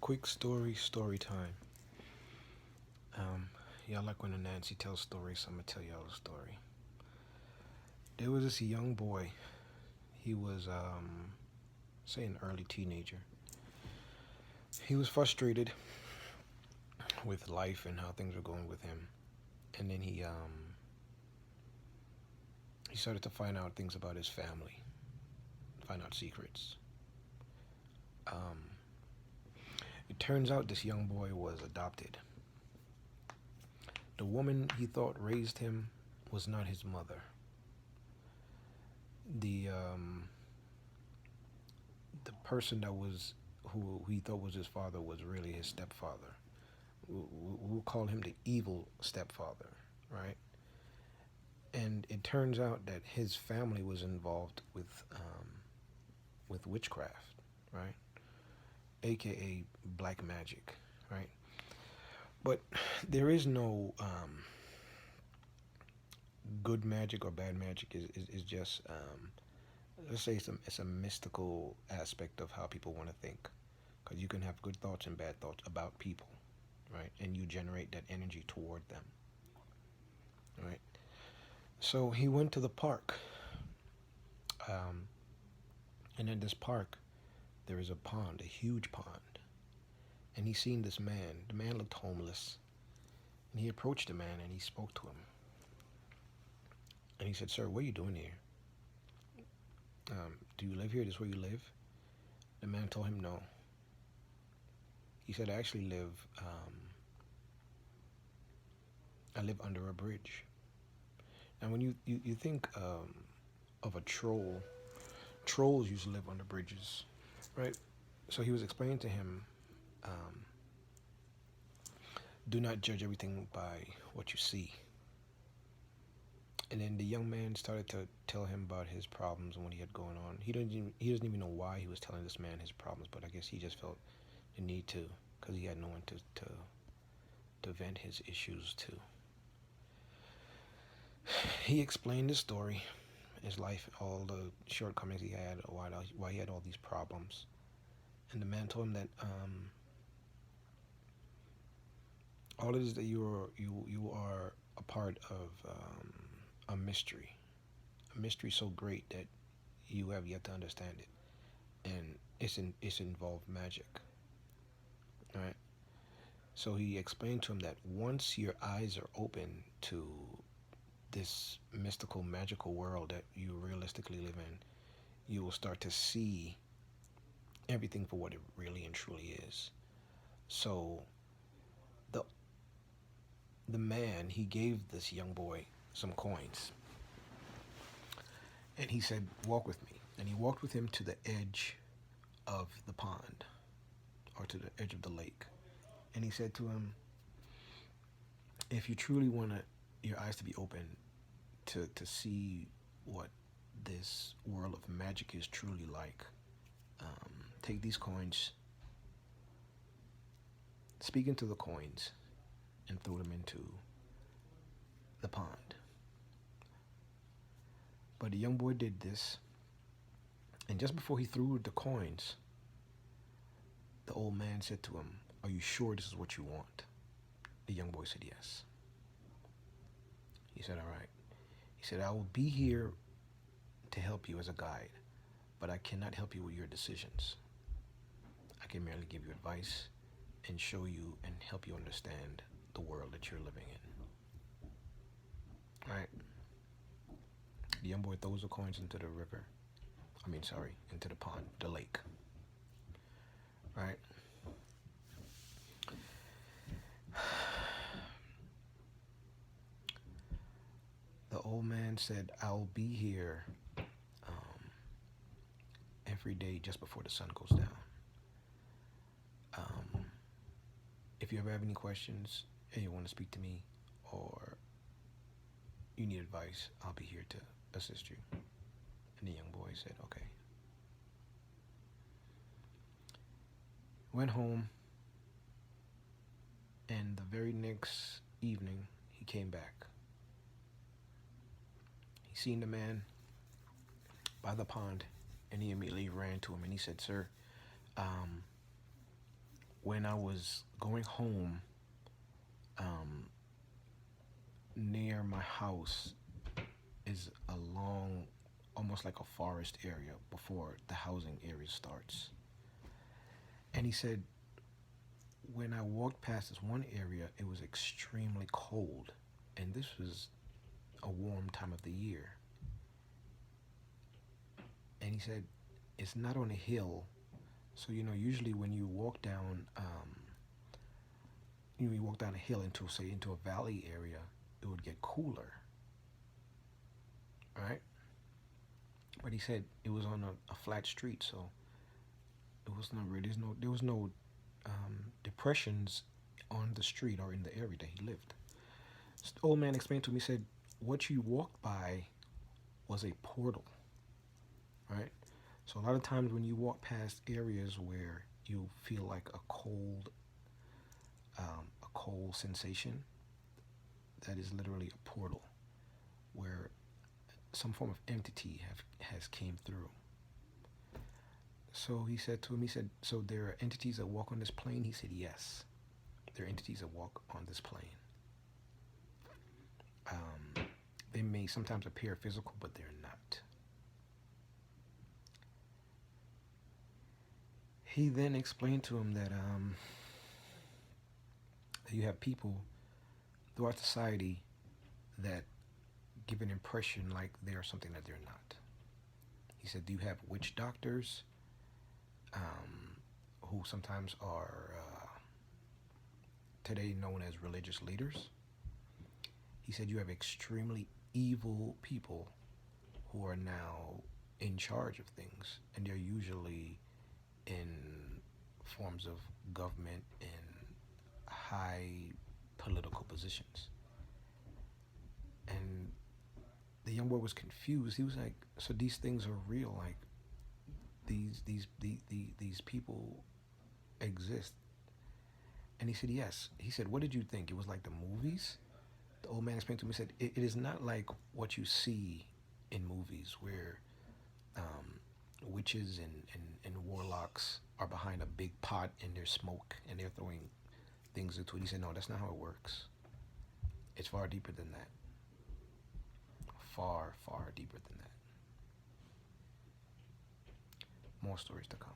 Quick story time. Um, y'all like when Anansi tells stories, so I'm gonna tell y'all a story. There was this young boy. He was, say, an early teenager. He was frustrated with life and how things were going with him, and then he started to find out things about his family, find out secrets. Um, it turns out this young boy was adopted. The woman he thought raised him was not his mother. The person that was who he thought was his father was really his stepfather. We'll call him the evil stepfather, right? And it turns out that his family was involved with witchcraft, right? AKA black magic, right? But there is no good magic or bad magic. Is just let's say it's a mystical aspect of how people want to think, because you can have good thoughts and bad thoughts about people, right? And you generate that energy toward them, right? So he went to the park, um, and in this park there is a pond, a huge pond, and he seen this man. The man looked homeless, and he approached the man and he spoke to him, and he said, "Sir, what are you doing here? Do you live here? This is where you live?" The man told him no. He said, I live under a bridge." And when you think of a troll, trolls used to live under bridges, right? So he was explaining to him, um, do not judge everything by what you see. And then the young man started to tell him about his problems and what he had going on. He doesn't even know why he was telling this man his problems, but I guess he just felt the need to, because he had no one to vent his issues to. He explained his story, his life, all the shortcomings he had, why he had all these problems. And the man told him that all it is that you are a part of a mystery so great that you have yet to understand it, and it's involved magic, right? So he explained to him that once your eyes are open to this mystical, magical world that you realistically live in, you will start to see everything for what it really and truly is. So the the man, he gave this young boy some coins, and he said, "Walk with me." And he walked with him to the edge of the pond, or to the edge of the lake. And he said to him, "If you truly want your eyes to be open to see what this world of magic is truly like, take these coins, speak into the coins, and throw them into the pond." But the young boy did this, and just before he threw the coins, the old man said to him, "Are you sure this is what you want?" The young boy said yes. He said, "All right." He said, "I will be here to help you as a guide, but I cannot help you with your decisions. I can merely give you advice and show you and help you understand the world that you're living in." All right. The young boy throws the coins into the river. Sorry, into the pond, the lake. Right? The old man said, "I'll be here um, every day just before the sun goes down. Um, if you ever have any questions and you want to speak to me, or you need advice, I'll be here to assist you." And the young boy said, "Okay." Went home, and the very next evening, he came back. He seen the man by the pond, and he immediately ran to him and he said, "Sir, um, when I was going home, um, near my house is a long, almost like a forest area before the housing area starts. And he said, when I walked past this one area, it was extremely cold. And this was a warm time of the year. And he said, it's not on a hill. So, usually when you walk down, you walk down a hill into, say, into a valley area, it would get cooler, right? But he said it was on a flat street, so it was not really, there was no depressions on the street or in the area that he lived. So the old man explained to me, he said, what you walked by was a portal, right? So a lot of times when you walk past areas where you feel like a cold sensation, that is literally a portal where some form of entity has came through. So he said to him, he said, so there are entities that walk on this plane? He said, yes, there are entities that walk on this plane. They may sometimes appear physical, but they're not. He then explained to him that you have people throughout society that give an impression like they are something that they're not. He said, do you have witch doctors who sometimes are today known as religious leaders? He said, you have extremely evil people who are now in charge of things, and they're usually in forms of government in high political positions. And the young boy was confused. He was like, so these things are real, like these people exist. And he said, yes. He said, what did you think? It was like the movies? The old man explained to me, he said, it is not like what you see in movies where witches and warlocks are behind a big pot and there's smoke and they're throwing things into it. He said, no, that's not how it works. It's far deeper than that. Far, far deeper than that. More stories to come.